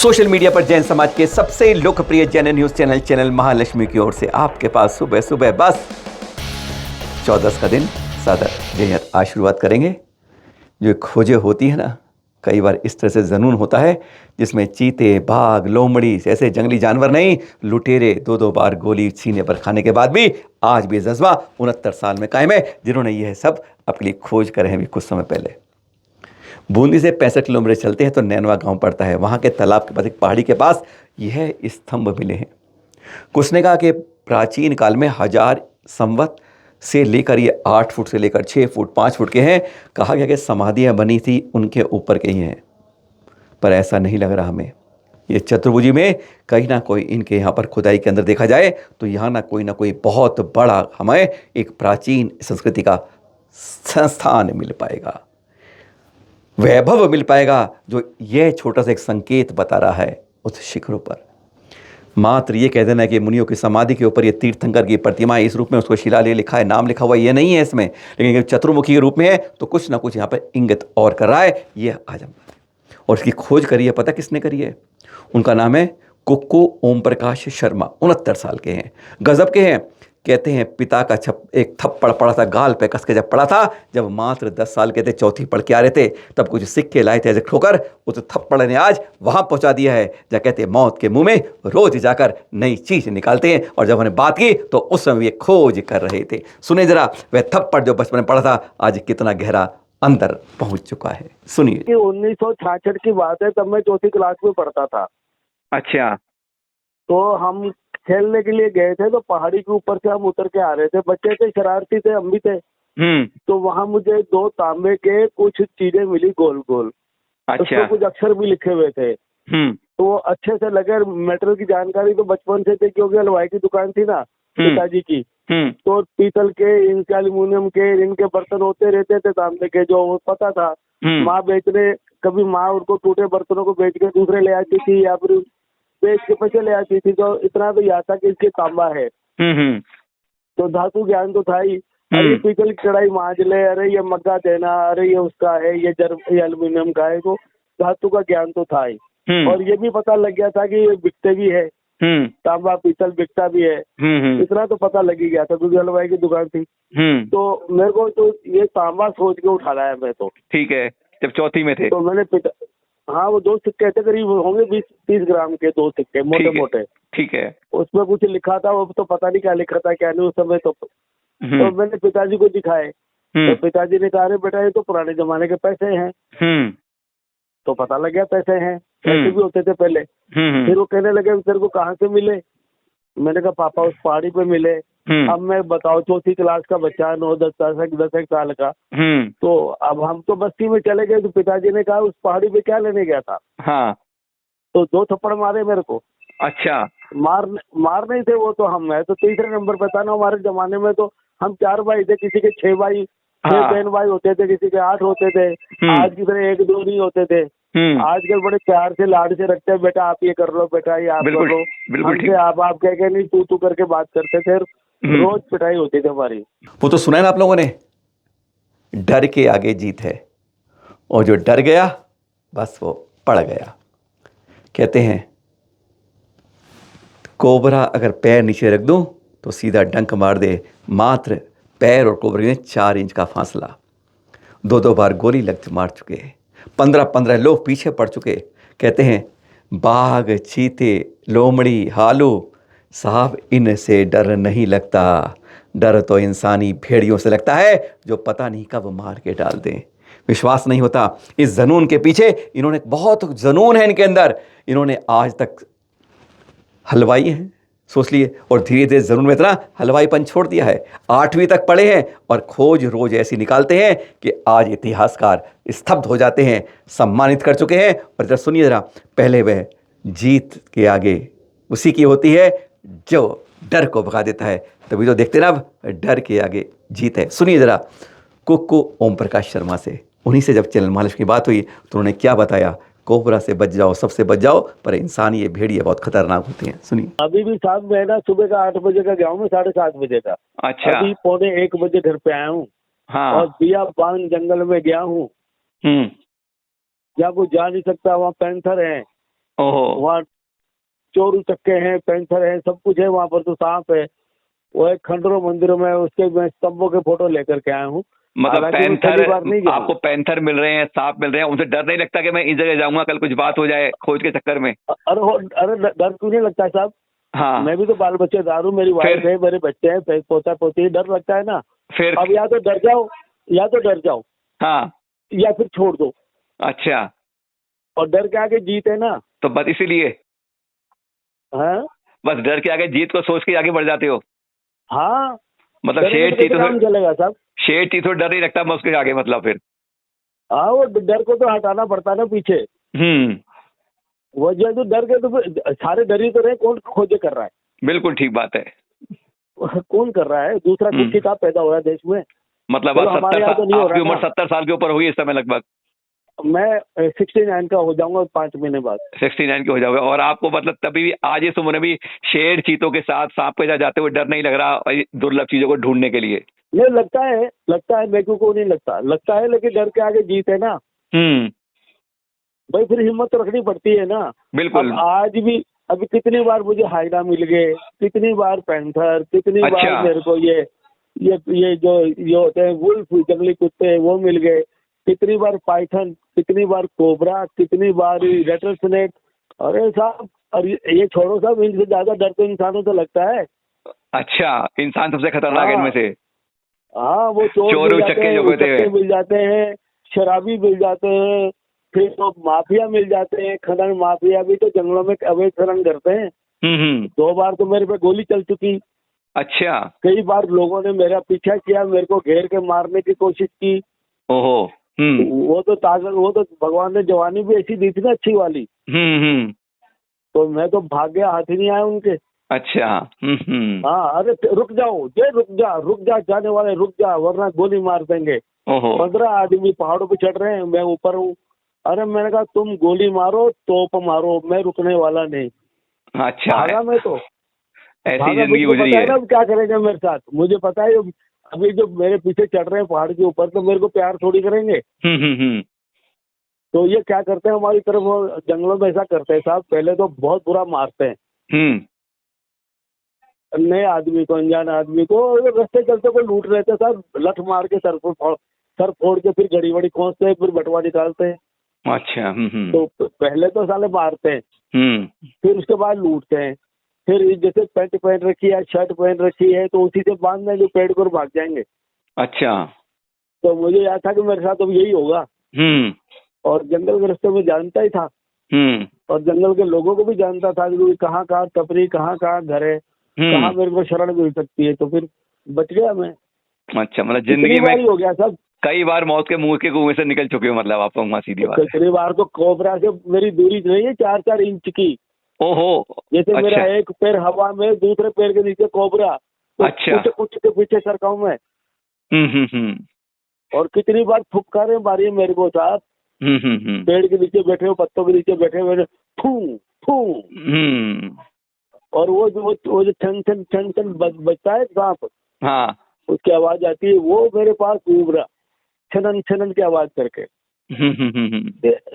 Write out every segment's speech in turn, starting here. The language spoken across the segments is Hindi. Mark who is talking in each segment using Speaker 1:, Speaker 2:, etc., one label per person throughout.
Speaker 1: सोशल मीडिया पर जैन समाज के सबसे लोकप्रिय जैन न्यूज चैनल महालक्ष्मी की ओर से आपके पास सुबह सुबह बस 14 का दिन सादर जय आशीर्वाद करेंगे। जो खोजें होती है ना, कई बार इस तरह से जनून होता है जिसमें चीते, बाघ, लोमड़ी ऐसे जंगली जानवर नहीं, लुटेरे दो बार गोली सीने पर खाने के बाद भी आज भी जज्बा 69 साल में कायम है, जिन्होंने यह सब अपने लिए खोज करे हैं भी कुछ समय पहले। बूंदी से 65 किलोमीटर चलते हैं तो नैनवा गांव पड़ता है। वहां के तालाब के पास एक पहाड़ी के पास यह स्तंभ मिले हैं। कुछ ने कहा कि प्राचीन काल में 1000 संवत से लेकर ये 8 फुट से लेकर 6 फुट 5 फुट के हैं। कहा गया कि समाधियां बनी थी उनके ऊपर के ही हैं, पर ऐसा नहीं लग रहा हमें। ये चतुर्भुजी में कहीं ना कोई इनके यहाँ पर खुदाई के अंदर देखा जाए तो यहाँ ना कोई बहुत बड़ा हमें एक प्राचीन संस्कृति का संस्थान मिल पाएगा, वैभव मिल पाएगा, जो यह छोटा सा एक संकेत बता रहा है उस शिखरों पर। मात्र ये कह देना कि मुनियों की समाधि के ऊपर ये तीर्थंकर की प्रतिमा इस रूप में उसको शिलालेख लिखा है, नाम लिखा हुआ ये नहीं है इसमें, लेकिन चतुर्मुखी के रूप में है तो कुछ ना कुछ यहाँ पर इंगित और कर रहा है। ये आज हम और इसकी खोज करी है, पता किसने करी है? उनका नाम है कुक्कू ओम प्रकाश शर्मा। 69 साल के हैं, गजब के हैं। कहते हैं पिता का एक थप्पड़ पड़ा था गाल पे कस के, जब पड़ा था जब मात्र 10 साल के थे, चौथी पढ़ के आ रहे थे, तब कुछ सिक्के लाए थे ठोकर, उस थप्पड़ ने आज वहां पहुंचा दिया है जहाँ कहते हैं मौत के मुंह में रोज जाकर नई चीज निकालते हैं। और जब उन्हें बात की तो उस समय ये खोज कर रहे थे। सुने जरा, वह थप्पड़ जो बचपन में पड़ा था आज कितना गहरा अंदर पहुंच चुका है, सुनिए।
Speaker 2: 1966 की बात है, तब मैं चौथी क्लास में पढ़ता था।
Speaker 1: अच्छा।
Speaker 2: तो हम खेलने के लिए गए थे, तो पहाड़ी के ऊपर से हम उतर के आ रहे थे, बच्चे थे, शरारती थे, हम भी थे। तो वहाँ मुझे 2 तांबे के कुछ चीजें मिली गोल गोल।
Speaker 1: अच्छा।
Speaker 2: उसमें कुछ अक्षर भी लिखे हुए थे। तो वो अच्छे से लगे। मेटल की जानकारी तो बचपन से थी, क्योंकि हलवाई की दुकान थी ना पिताजी की। तो पीतल के, इनके एल्यूमिनियम के, इनके बर्तन होते रहते थे तांबे के, जो पता था। माँ बेचने, कभी माँ उनको टूटे बर्तनों को बेच के दूसरे ले आती थी, या फिर बेच के पैसे ले आती थी। तो इतना तो याद था कि इसके तांबा है। तो धातु ज्ञान तो था ही। अरे पीतल की कढ़ाई मांज ले, अरे ये मग्गा देना, अरे ये उसका है, ये एल्यूमिनियम का है। तो धातु का ज्ञान तो था ही। और ये भी पता लग गया था कि ये बिकते भी है, तांबा पीतल बिकता भी है। इतना तो पता लग ही गया था, क्योंकि हलवाई की दुकान थी। तो मेरे को तो ये तांबा सोच के उठा लाया मैं तो।
Speaker 1: ठीक है, जब चौथी में थे
Speaker 2: तो मैंने हाँ, वो 2 सिक्के थे, करीब होंगे 20-30 ग्राम के 2 सिक्के, मोटे मोटे।
Speaker 1: ठीक है।
Speaker 2: उसमें कुछ लिखा था, वो तो पता नहीं क्या लिखा था क्या नहीं उस समय। तो मैंने पिताजी को दिखाए। तो पिताजी ने कहा, अरे बेटा ये तो पुराने जमाने के पैसे हैं। तो पता लग गया पैसे हैं, पैसे भी होते थे पहले। फिर वो कहने लगे तेरे को कहाँ से मिले? मैंने कहा पापा उस पहाड़ी पे मिले। अब मैं बताओ, चौथी क्लास का बच्चा, 9-10 साल का। तो अब हम तो बस्ती में चले गए। तो पिताजी ने कहा उस पहाड़ी पे क्या लेने गया था?
Speaker 1: हाँ।
Speaker 2: तो 2 थप्पड़ मारे मेरे को।
Speaker 1: अच्छा।
Speaker 2: मार नहीं थे वो तो हम। मैं तो तीसरे नंबर पे था ना। हमारे जमाने में तो हम 4 भाई थे, किसी के 6 भाई, 6 बहन भाई होते थे, किसी के 8 होते थे। आज की तरह 1-2 नहीं होते थे। आजकल बड़े प्यार से लाड से रखते हैं, बेटा आप ये कर लो, बेटा ये आप कर लो। हमसे आप कह के नहीं, तू करके बात करते थे। रोज पिटाई होती थी हमारी।
Speaker 1: वो तो सुना है ना आप लोगों ने, डर के आगे जीत है, और जो डर गया बस वो पड़ गया। कहते हैं कोबरा अगर पैर नीचे रख दूं तो सीधा डंक मार दे। मात्र पैर और कोबरे में 4 इंच का फासला। 2 बार गोली लग मार चुके, 15 लोग पीछे पड़ चुके। कहते हैं बाघ, चीते, लोमड़ी, हालू, साहब इनसे डर नहीं लगता। डर तो इंसानी भेड़ियों से लगता है, जो पता नहीं कब मार के डाल दें। विश्वास नहीं होता इस जनून के पीछे। इन्होंने बहुत जनून है इनके अंदर। इन्होंने आज तक हलवाई हैं, सोच लिए, और धीरे धीरे जनून में इतना हलवाईपन छोड़ दिया है। 8वीं तक पढ़े हैं और खोज रोज ऐसी निकालते हैं कि आज इतिहासकार स्तब्ध हो जाते हैं, सम्मानित कर चुके हैं। और जरा सुनिए जरा, पहले वह जीत के आगे उसी की होती है जो डर को भगा देता है। तभी तो देखते ना, अब डर के आगे जीत है। सुनिए जरा कुक्कू ओम प्रकाश शर्मा से, उन्हीं से जब चैनल महालक्ष्मी की बात हुई तो उन्होंने क्या बताया। कोबरा से बच जाओ, सबसे बच जाओ, पर इंसान ये भेड़िए बहुत खतरनाक होते हैं। सुनिए।
Speaker 2: अभी भी साथ में है ना, सुबह का 8 बजे का गया हूँ मैं, 7:30 बजे का।
Speaker 1: अच्छा।
Speaker 2: अभी 1:45 बजे घर पे आया हूँ।
Speaker 1: हाँ।
Speaker 2: और बियाबान जंगल में गया हूँ, जहाँ कोई जा नहीं सकता, वहाँ पैंथर है।
Speaker 1: ओहो।
Speaker 2: वहाँ चोर उचक्के हैं, पैंथर है, सब कुछ है वहाँ पर, तो सांप है। वो एक खंडरो मंदिर में उसके मैं स्तंभों के फोटो लेकर के आया हूँ।
Speaker 1: मतलब
Speaker 2: हालांकि मैं पहली बार नहीं गया हूँ।
Speaker 1: आपको पैंथर मिल रहे हैं, सांप मिल रहे हैं, उनसे डर नहीं लगता कि मैं इस जगह जाऊंगा कल कुछ बात हो जाए खोज के चक्कर में?
Speaker 2: अरे डर क्यों नहीं लगता है साहब?
Speaker 1: हाँ।
Speaker 2: मैं भी तो बाल बच्चेदार हूँ, मेरी वाइफ है, मेरे बच्चे हैं, पोता पोती, डर लगता है ना।
Speaker 1: फिर
Speaker 2: अब या तो डर जाओ, या तो डर जाओ,
Speaker 1: हाँ,
Speaker 2: या फिर छोड़ दो।
Speaker 1: अच्छा,
Speaker 2: और डर के आगे जीत है ना।
Speaker 1: तो बस इसीलिए
Speaker 2: हाँ
Speaker 1: बस डर के आगे जीत को सोच के आगे बढ़ जाते हो?
Speaker 2: हाँ,
Speaker 1: मतलब
Speaker 2: डरेंगे तो कैसे काम चलेगा साहब?
Speaker 1: शेर चीतों डर नहीं लगता मैं उसके आगे, मतलब फिर?
Speaker 2: हाँ, वो डर को तो हटाना पड़ता है ना पीछे। वो जो तो डर के तो फिर सारे डर ही तो रहे, कौन खोजे कर रहा है?
Speaker 1: बिल्कुल ठीक बात है।
Speaker 2: कौन कर रहा है? दूसरा कुछ किताब पैदा हो रहा है देश में।
Speaker 1: मतलब
Speaker 2: हमारे यहाँ तो नहीं हो रहा।
Speaker 1: आपकी उम्र 70 साल के ऊपर होगी इस समय लगभग?
Speaker 2: मैं 69 का हो जाऊंगा 5 महीने बाद।
Speaker 1: 69 के हो जाओगे, और आपको मतलब तभी भी आज इस उम्र में भी शेर चीतों के साथ सांप के साथ जाते हुए डर नहीं लग रहा दुर्लभ चीजों को ढूंढने के लिए?
Speaker 2: नहीं लगता है मेरे को नहीं लगता है, लेकिन डर के आगे जीत है ना। भाई फिर हिम्मत तो रखनी पड़ती है ना।
Speaker 1: बिल्कुल।
Speaker 2: आज भी अभी कितनी बार मुझे हाइना मिल गए, कितनी बार पैंथर, कितनी बार मेरे को ये जो ये होते हैं वुल्फ, जंगली कुत्ते, वो मिल गए। कितनी बार पाइथन, कितनी बार कोबरा, कितनी बार रेटल स्नेक। अरे साहब, और ये छोड़ो साहब, इनसे ज्यादा डर तो इंसानों से लगता है।
Speaker 1: अच्छा, इंसान सबसे खतरनाक है इनमें से?
Speaker 2: हाँ, वो चोर मिल जाते हैं, शराबी मिल जाते हैं, फिर तो माफिया मिल जाते हैं। खनन माफिया भी तो जंगलों में अवैध खनन करते हैं। 2 बार तो मेरे पे गोली चल चुकी।
Speaker 1: अच्छा।
Speaker 2: कई बार लोगों ने मेरा पीछा किया, मेरे को घेर के मारने की कोशिश की।
Speaker 1: ओहो।
Speaker 2: वो तो भगवान ने जवानी भी ऐसी दी थी ना, अच्छी वाली। तो मैं तो भाग गया, हाथ ही नहीं आया उनके।
Speaker 1: अच्छा।
Speaker 2: हाँ, अरे रुक जाओ, रुक जा जाने वाले, रुक जा वरना गोली मार देंगे। 15 आदमी पहाड़ों पे चढ़ रहे हैं, मैं ऊपर हूँ। अरे मैंने कहा तुम गोली मारो, तोप मारो, मैं रुकने वाला नहीं।
Speaker 1: अच्छा।
Speaker 2: भागा मैं तो।
Speaker 1: ऐसी जिंदगी गुजरी है।
Speaker 2: अब क्या करेंगे मेरे साथ, मुझे पता है। अभी जो मेरे पीछे चढ़ रहे हैं पहाड़ के ऊपर, तो मेरे को प्यार थोड़ी करेंगे। तो ये क्या करते हैं हमारी तरफ जंगलों में, ऐसा करते हैं साहब, पहले तो बहुत बुरा मारते हैं नए आदमी को, अनजान आदमी को। रास्ते चलते को लूट रहे थे साहब, लठ मार के सर फोड़ के फिर घड़ी वड़ी खोसते हैं, फिर बटवा निकालते हैं।
Speaker 1: अच्छा।
Speaker 2: तो पहले तो साले मारते हैं, फिर उसके बाद लूटते हैं। फिर जैसे पैंट पहन रखी है, शर्ट पहन रखी है, तो उसी से बांध देंगे पेड़ को, भाग जाएंगे। अच्छा। तो मुझे याद था कि मेरे साथ अब यही होगा। और जंगल के रास्ते में जानता ही था, और जंगल के लोगों को भी जानता था कि कहाँ कहाँ टपरी, कहाँ कहाँ घर है, कहाँ मेरे को शरण मिल सकती है। तो फिर बच गया मैं। अच्छा, मतलब जिंदगी में हो गया सब। कई बार मौत के मुंह के कुएं से निकल चुके हो, मतलब आप वहाँ सीधी बात? कई बार तो कोबरा से मेरी दूरी नहीं है 4-4 इंच की। ओहो। जैसे अच्छा। मेरा एक पैर हवा में, दूसरे पैर के नीचे कोबरा। तो अच्छा। कुछ के पीछे सरका हूँ मैं। और कितनी बार फुफकारे मारी है मेरे को साहब। पेड़ के नीचे बैठे हो, पत्तों के नीचे बैठे हुए, फू फू। और वो जो छन छन बजता है सांप, हाँ, उसकी आवाज आती है, वो मेरे पास घूम रहा, छनन छनन की आवाज करके।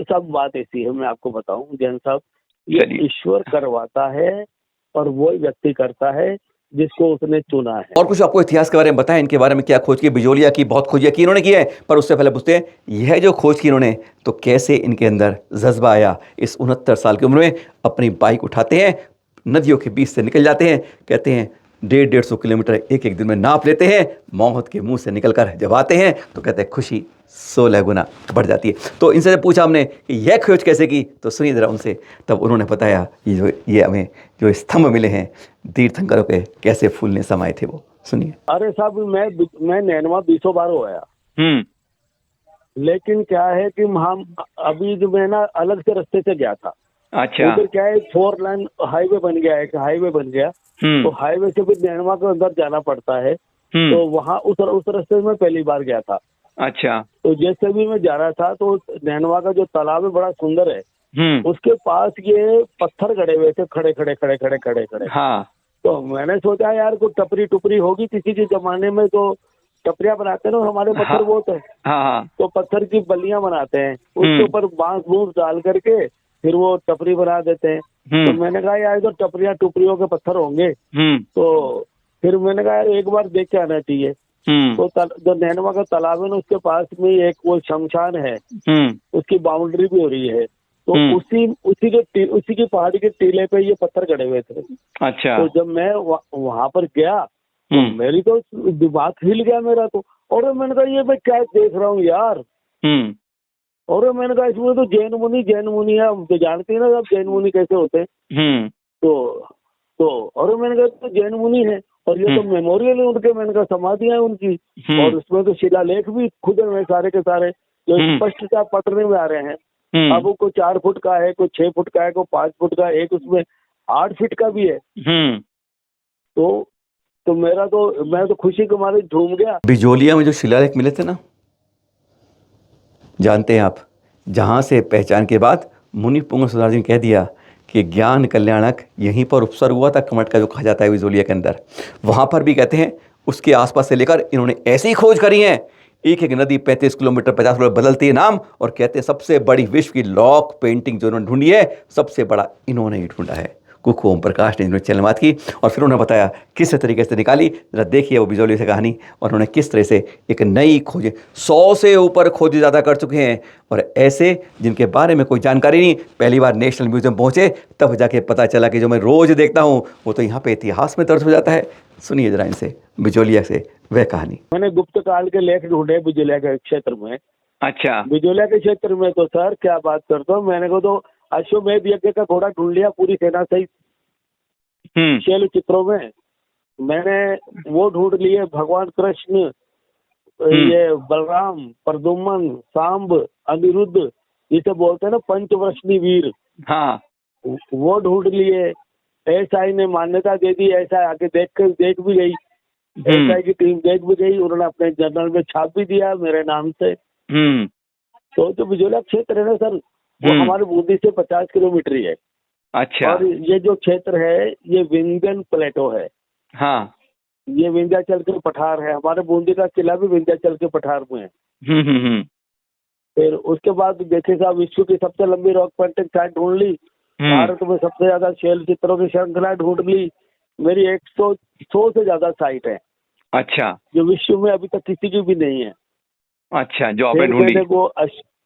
Speaker 2: सब बात ऐसी है, मैं आपको बताऊं जैन साहब, ये ईश्वर करवाता है और वो व्यक्ति करता है जिसको उसने चुना है। और कुछ आपको इतिहास के बारे में बताएं, इनके बारे में क्या खोज की? बिजोलिया की बहुत खोज की इन्होंने की है, पर उससे पहले पूछते हैं, यह जो खोज की इन्होंने, तो कैसे इनके अंदर जज्बा आया? इस 69 साल की उम्र में अपनी बाइक उठाते हैं, नदियों के बीच से निकल जाते हैं, कहते हैं 150-150 किलोमीटर एक दिन में नाप लेते हैं। मौत के मुंह से निकलकर जब आते हैं तो कहते हैं खुशी 16 गुना बढ़ जाती है। तो इनसे पूछा हमने कि यह खोज कैसे की, तो सुनिए जरा उनसे। तब उन्होंने बताया ये हमें जो स्तंभ मिले हैं तीर्थंकरों के, कैसे फूलने समाये थे वो। सुनिए। अरे साहब, मैं नैनवा 20 बार हो आया। लेकिन क्या है कि हम अभी जो मैं ना अलग से रास्ते से गया था। अच्छा। उधर क्या है, 4 लाइन हाईवे बन गया है, एक हाईवे बन गया। तो हाईवे से फिर नैनवा के अंदर जाना पड़ता है। तो वहाँ उस रास्ते में पहली बार गया था। अच्छा। तो जैसे भी मैं जा रहा था, तो नैनवा का जो तालाब है बड़ा सुंदर है। उसके पास ये पत्थर गड़े हुए थे, खड़े। हाँ। तो मैंने सोचा यार कोई टपरी टुपरी होगी किसी के जमाने में, तो टपरियां बनाते हैं ना हमारे पत्थर। हाँ। बहुत है। हाँ। तो पत्थर की बल्लियां बनाते हैं, उसके ऊपर बांस बूंस डाल करके फिर वो टपरी बना देते हैं। तो मैंने कहा यार तो टपरियां टुपरियों के पत्थर होंगे। तो फिर मैंने कहा यार एक बार देख के आना चाहिए। तो जो नैनवा का तालाब है ना उसके पास में एक वो शमशान है, उसकी बाउंड्री भी हो रही है। तो उसी की पहाड़ी के टीले पे ये पत्थर गड़े हुए थे।
Speaker 3: अच्छा।
Speaker 2: तो जब मैं वहां पर गया तो मेरी तो दिमाग हिल गया मेरा तो। और मैंने कहा ये मैं क्या देख रहा हूँ यार। और मैंने कहा इसमें तो जैन मुनि है, हम तो जानते हैं ना अब जैन मुनि कैसे होते हैं। तो और मैंने कहा तो जैन मुनि है और ये तो मेमोरियल है उनके। मैंने कहा समाधियां हैं उनकी और उसमें तो शिलालेख भी खुदे हुए सारे के सारे जो स्पष्टता पढ़ने में आ रहे हैं। अब वो कोई 4 फुट का है, कोई 6 फुट का है, कोई 5 फुट का, एक उसमें 8 फीट का भी है। तो मैं तो खुशी के मारे झूम गया।
Speaker 1: बिजोलिया में जो शिलालेख मिले थे ना, जानते हैं आप, जहाँ से पहचान के बाद मुनि पुंग सुधार जी ने कह दिया कि ज्ञान कल्याणक यहीं पर उपसर्ग हुआ था, कमठ का जो कहा जाता है बिजोलिया के अंदर। वहाँ पर भी कहते हैं उसके आसपास से लेकर इन्होंने ऐसी खोज करी है, एक एक नदी 35 किलोमीटर 50 किलोमीटर बदलती है नाम, और कहते हैं सबसे बड़ी विश्व की लॉक पेंटिंग जो इन्होंने ढूंढी है, सबसे बड़ा इन्होंने ही ढूंढा है। कुक ओम प्रकाश ने इन्होंने चैनल बात की और फिर उन्होंने बताया किस तरीके से निकाली। जरा देखिए वो बिजोलिया से कहानी, और उन्होंने किस तरह से एक नई खोज, 100 से ऊपर खोज ज़्यादा कर चुके हैं, और ऐसे जिनके बारे में कोई जानकारी नहीं, पहली बार नेशनल म्यूजियम पहुँचे तब जाके पता चला कि जो मैं रोज़ देखता हूँ वो तो यहाँ पे इतिहास में दर्ज हो जाता है। सुनिए जरा इनसे, बिजोलिया से वह कहानी।
Speaker 2: मैंने गुप्त काल के लेख ढूंढे बिजोलिया के क्षेत्र में।
Speaker 3: अच्छा।
Speaker 2: बिजोलिया के क्षेत्र में तो सर क्या बात करता हूँ, मैंने को तो अश्वमेध यज्ञ का घोड़ा ढूंढ लिया पूरी सेना सहित शैल चित्रों में। मैंने वो ढूंढ लिए भगवान कृष्ण, ये बलराम, प्रद्युम्न, सांब, अनिरुद्ध, जिसे बोलते हैं ना पंचवर्षणी वीर।
Speaker 3: हाँ।
Speaker 2: वो ढूंढ लिए। एसआई ने मान्यता दे दी, एसआई आके देख भी गई, एसआई की टीम देख भी गई, उन्होंने अपने जर्नल में छाप भी दिया मेरे नाम से। तो जो बिजोलिया क्षेत्र है ना सर, वो हमारे बूंदी से 50 किलोमीटर ही है।
Speaker 3: अच्छा।
Speaker 2: और ये जो क्षेत्र है ये विंध्यन प्लेटो है।
Speaker 3: हाँ।
Speaker 2: ये विंध्याचल के पठार है, हमारे बूंदी का किला भी विंध्याचल के पठार में है। फिर उसके बाद देखे साहब, विश्व की सबसे लंबी रॉक पेंटिंग साइट ढूंढ ली, भारत में सबसे ज्यादा शैल चित्रों की श्रृंखला ढूंढ ली। मेरी 100 से ज्यादा साइट है।
Speaker 3: अच्छा।
Speaker 2: जो विश्व में अभी तक किसी की भी नहीं है।
Speaker 3: अच्छा, जो आपने ढूंढी।
Speaker 2: मैंने वो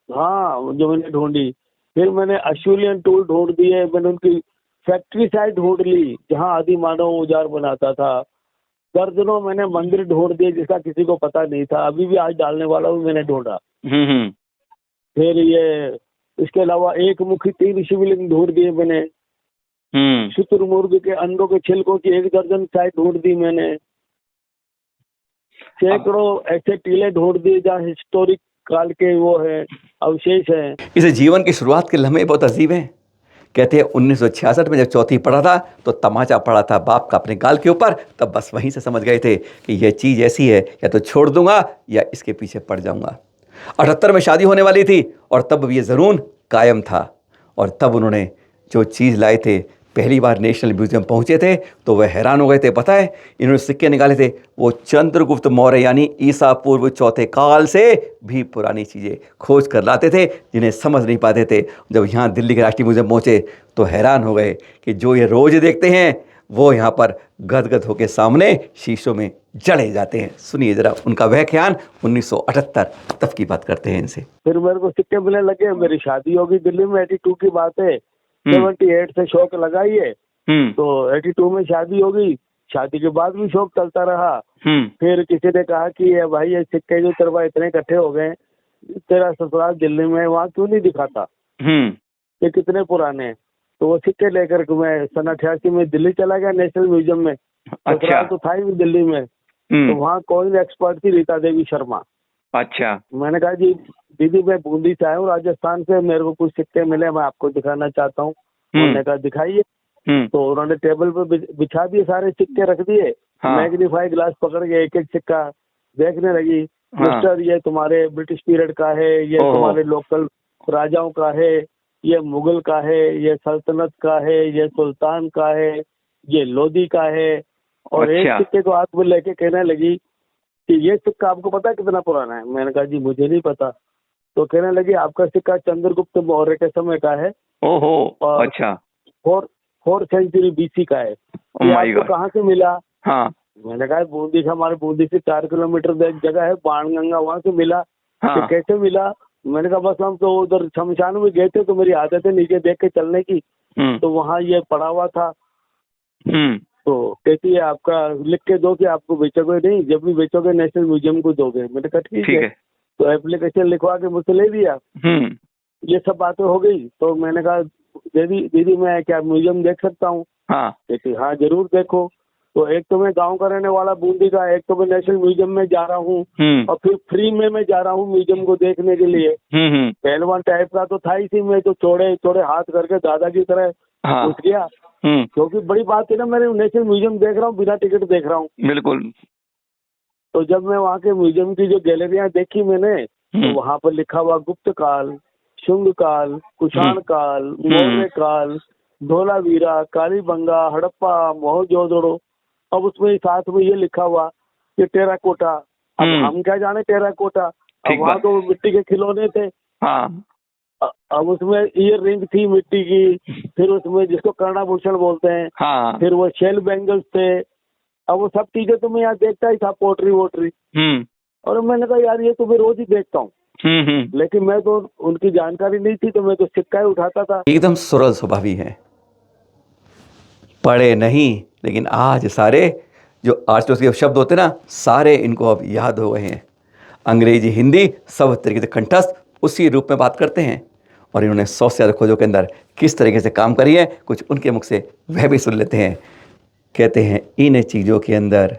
Speaker 2: हाँ जो मैंने ढूंढी। फिर मैंने अश्यूलियन टूल ढूंढ दिए। मैंने उनकी फैक्ट्री साइट ढूंढ ली जहाँ आदि मानव औजार बनाता था। दर्जनों मैंने मंदिर ढूंढ दिए जिसका किसी को पता नहीं था, अभी भी आज डालने वाला हूँ, मैंने ढूंढा। फिर ये इसके अलावा एक मुखी 3 शिवलिंग ढूंढ दिए मैंने। शुतुरमुर्ग के अंडों के छिलकों की 1 दर्जन साइट ढूंढ दी मैंने। सैकड़ों ऐसे टीले ढूंढ दिए जहाँ हिस्टोरिक काल के वो है अवशेष है।
Speaker 1: इसे जीवन की शुरुआत के लम्हे बहुत अजीब हैं। कहते हैं 1966 में जब चौथी पढ़ा था तो तमाचा पड़ा था बाप का अपने गाल के ऊपर, तब बस वहीं से समझ गए थे कि यह चीज़ ऐसी है, या तो छोड़ दूंगा या इसके पीछे पड़ जाऊंगा। 78 में शादी होने वाली थी और तब ये ज़रूर कायम था, और तब उन्होंने जो चीज़ लाए थे, पहली बार नेशनल म्यूजियम पहुंचे थे तो वह हैरान हो गए थे। पता है, इन्होंने सिक्के निकाले थे, वो चंद्रगुप्त मौर्य यानी ईसा पूर्व 4थे काल से भी पुरानी चीज़ें खोज कर लाते थे जिन्हें समझ नहीं पाते थे। जब यहाँ दिल्ली के राष्ट्रीय म्यूजियम पहुँचे तो हैरान हो गए कि जो ये रोज़ देखते हैं वो यहाँ पर गदगद होकर सामने शीशों में जड़े जाते हैं। सुनिए जरा उनका व्याख्यान 1978 तब की बात करते हैं इनसे।
Speaker 2: फिर मेरे को सिक्के मिलने लगे। मेरी शादी होगी दिल्ली में, 82 की बात है। 78 से शौक लगाइए तो 82 में शादी होगी। शादी के बाद भी शौक चलता रहा। फिर किसी ने कहा कि ये भाई ये सिक्के जो तेरे इतने इकट्ठे हो गए, तेरा ससुराल दिल्ली में, वहाँ क्यों नहीं दिखाता, ये कितने पुराने। तो वो सिक्के लेकर के मैं सन 88 में दिल्ली चला गया नेशनल म्यूजियम में। ससुराल तो था ही दिल्ली में। तो वहाँ कोई एक्सपर्ट थी रीता देवी शर्मा।
Speaker 3: अच्छा।
Speaker 2: मैंने कहा जी दीदी मैं बूंदी से आया हूँ राजस्थान से, मेरे को कुछ सिक्के मिले, मैं आपको दिखाना चाहता हूँ। उन्होंने कहा दिखाइए। तो उन्होंने टेबल पे बिछा दिए, सारे सिक्के रख दिए। मैग्नीफाई ग्लास पकड़ के एक एक सिक्का देखने लगी। मिस्टर ये तुम्हारे ब्रिटिश पीरियड का है, ये तुम्हारे लोकल राजाओं का है, ये मुगल का है, ये सल्तनत का है, ये सुल्तान का है, ये लोधी का है। और एक सिक्के को हाथ में लेके कहने लगी कि ये सिक्का आपको पता है कितना पुराना है। मैंने कहा जी मुझे नहीं पता। तो कहने लगी आपका सिक्का चंद्रगुप्त मौर्य के समय का है
Speaker 3: ओहो,
Speaker 2: और
Speaker 3: अच्छा,
Speaker 2: 4 सेंचुरी BC का है।
Speaker 3: ओ
Speaker 2: ये
Speaker 3: माय
Speaker 2: आपको
Speaker 3: गॉड,
Speaker 2: कहाँ से मिला?
Speaker 3: हाँ,
Speaker 2: मैंने कहा बूंदी से, हमारे बूंदी से 4 किलोमीटर एक जगह है बाणगंगा, वहां से मिला। कि
Speaker 3: हाँ,
Speaker 2: कैसे मिला? मैंने कहा बस हम तो उधर शमशान में गए थे, तो मेरी आदत है नीचे देख के चलने की, तो वहाँ ये पड़ा हुआ था। तो कहती है आपका लिख के दो कि आपको बेचोगे नहीं, जब भी बेचोगे नेशनल म्यूजियम को दोगे। मैंने कहा ठीक
Speaker 3: ठीक
Speaker 2: है।
Speaker 3: है,
Speaker 2: तो एप्लीकेशन लिखवा के मुझसे ले लिया। ये सब बातें हो गई, तो मैंने कहा दीदी मैं क्या म्यूजियम देख सकता हूँ?
Speaker 3: हाँ,
Speaker 2: कहती हाँ जरूर देखो। तो एक तो मैं गांव का रहने वाला बूंदी का, एक तो मैं नेशनल म्यूजियम में जा रहा हूँ, और फिर फ्री में मैं जा रहा हूँ म्यूजियम को देखने के लिए। पहलवान टाइप का तो था ही थी मैं, तो चौड़े चौड़े हाथ करके दादा की तरह
Speaker 3: हाँ,
Speaker 2: उठ गया। क्योंकि बड़ी बात है ना, मैंने नेशनल म्यूजियम देख रहा हूँ, बिना टिकट देख रहा हूँ।
Speaker 3: बिल्कुल,
Speaker 2: तो जब मैं वहाँ के म्यूजियम की जो गैलरियां देखी मैंने, तो वहाँ पर लिखा हुआ गुप्त काल, शुंग काल, कुषाण काल, मौर्य काल, धोलावीरा, कालीबंगा, हड़प्पा, मोहनजोदड़ो। अब उसमें साथ में ये लिखा हुआ कि टेराकोटा। अब हम क्या जाने टेराकोटा, अब
Speaker 3: ठीक
Speaker 2: वहाँ
Speaker 3: बात,
Speaker 2: तो मिट्टी के खिलौने थे।
Speaker 3: हाँ,
Speaker 2: अब उसमें ईयर रिंग थी मिट्टी की, फिर उसमें जिसको कर्णाभूषण बोलते हैं,
Speaker 3: हाँ,
Speaker 2: फिर वो शेल बैंगल्स थे। अब वो सब चीजें तो मैं यहाँ देखता ही था, पोट्री वोट्री। और मैंने कहा यार ये तो मैं रोज ही देखता हूँ, लेकिन मैं तो उनकी जानकारी नहीं थी, तो मैं तो सिक्का ही उठाता था।
Speaker 1: एकदम सरल स्वभावी हैं, पढ़े नहीं, लेकिन आज सारे जो आर्ट्स के शब्द होते हैं ना, सारे इनको अब याद हो गए हैं। अंग्रेजी हिंदी सब तरीके से कंठस्थ उसी रूप में बात करते हैं। और इन्होंने 100 से ज़्यादा खोजों के अंदर किस तरीके से काम करी है, कुछ उनके मुख से वह भी सुन लेते हैं। कहते हैं इन चीज़ों के अंदर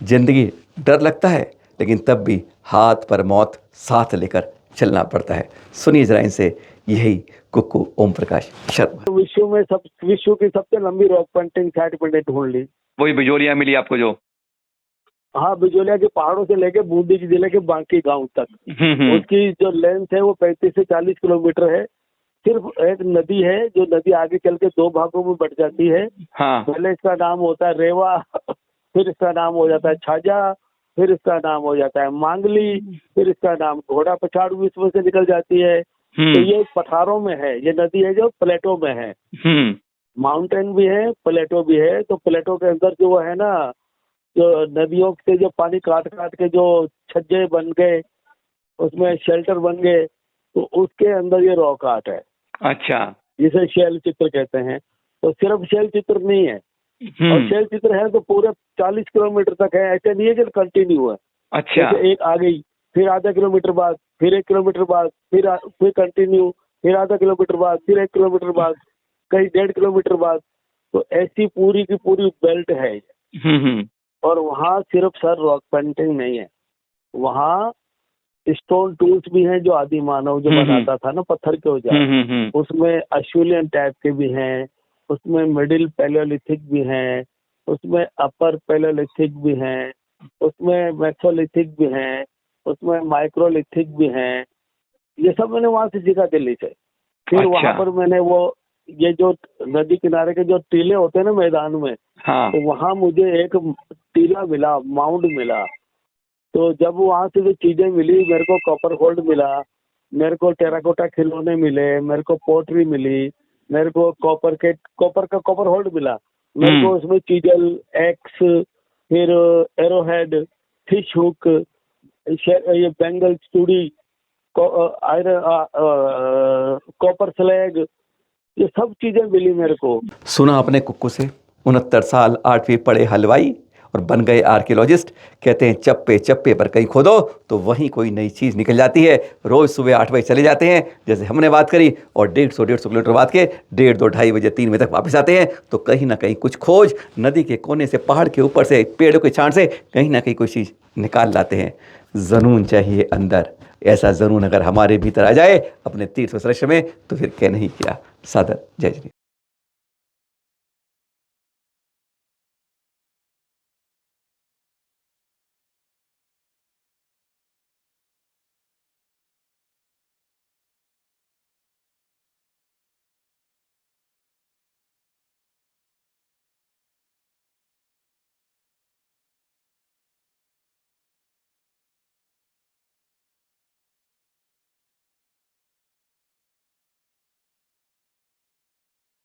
Speaker 1: जिंदगी डर लगता है, लेकिन तब भी हाथ पर मौत साथ लेकर चलना पड़ता है। सुनिए जरा इनसे यही कुक्कू ओम प्रकाश शर्मा।
Speaker 2: तो विश्व की सबसे लंबी रॉक पेंटिंग साइट मैंने ढूंढ ली।
Speaker 3: वही बिजोलिया मिली आपको जो?
Speaker 2: हाँ, बिजोलिया के पहाड़ों से लेके बूंदी जिले के बांकी गांव तक। उसकी जो लेंथ है वो 35 से 40 किलोमीटर है। सिर्फ एक नदी है, जो नदी आगे चल के 2 भागों में बट जाती है।
Speaker 3: हाँ,
Speaker 2: पहले इसका नाम होता है रेवा, फिर इसका नाम हो जाता है छाजा, फिर इसका नाम हो जाता है मांगली, फिर इसका नाम घोड़ा पछाड़ू इसमें से निकल जाती है। तो ये पठारों में है, ये नदी है जो प्लेटो में है। माउंटेन भी है, प्लेटो भी है। तो प्लेटो के अंदर जो है ना, जो नदियों से जो पानी काट काट के जो छज्जे बन गए, उसमें शेल्टर बन गए, तो उसके अंदर ये रॉक आर्ट है।
Speaker 3: अच्छा,
Speaker 2: जिसे शैल चित्र कहते हैं। तो सिर्फ शैल चित्र नहीं है, और शैल चित्र है तो पूरे 40 किलोमीटर तक है। ऐसे नहीं है कि कंटिन्यू है।
Speaker 3: अच्छा,
Speaker 2: जैसे एक आ गई, फिर आधा किलोमीटर बाद, फिर 1 किलोमीटर बाद, फिर कंटिन्यू, फिर आधा किलोमीटर बाद, फिर 1 किलोमीटर बाद, कहीं 1.5 किलोमीटर बाद। तो ऐसी पूरी की पूरी बेल्ट है। और वहाँ सिर्फ सर रॉक पेंटिंग नहीं है, वहाँ स्टोन टूल्स भी हैं जो आदि मानव जो बनाता था ना, पत्थर के औजार। उसमें अश्यूलियन टाइप के भी हैं, उसमें मिडिल पैलियोलिथिक भी हैं, उसमें अपर पैलियोलिथिक भी हैं, उसमें मेसोलिथिक भी हैं, उसमें माइक्रोलिथिक भी हैं। ये सब मैंने वहाँ से सीखा दिल्ली से। फिर
Speaker 3: अच्छा।
Speaker 2: वहाँ पर मैंने वो ये जो नदी किनारे के जो टीले होते हैं ना मैदान में,
Speaker 3: हाँ,
Speaker 2: तो वहाँ मुझे एक टीला मिला, माउंड मिला। तो जब वहाँ से जो चीजें मिली, मेरे को कॉपर होल्ड मिला, मेरे को टेराकोटा खिलौने मिले, मेरे को पोट्री मिली, मेरे को कॉपर होल्ड मिला। मेरे को उसमें चीजल, एक्स, फिर एरोहेड, फिश हुक, ये बैंगल चूड़ी, आयरन, कॉपर स्लैग, ये सब चीजें मिली मेरे को।
Speaker 1: सुना अपने कुक्कू से, 69 साल 8वीं पढ़े हलवाई और बन गए आर्कियोलॉजिस्ट। कहते हैं चप्पे चप्पे पर कहीं खोदो तो वहीं कोई नई चीज़ निकल जाती है। रोज़ सुबह 8 बजे चले जाते हैं जैसे हमने बात करी, और 150 किलोमीटर बाद के 1:30, 2, 2:30 बजे 3 बजे तक वापस आते हैं। तो कहीं ना कहीं कुछ खोज, नदी के कोने से, पहाड़ के ऊपर से, पेड़ों के छांट से कहीं ना कहीं कोई चीज़ निकाल लाते हैं। जुनून चाहिए अंदर, ऐसा जुनून अगर हमारे भीतर आ जाए अपने तीर्थ श्रेष्ठ में, तो फिर कहना ही क्या। सादर जय श्री।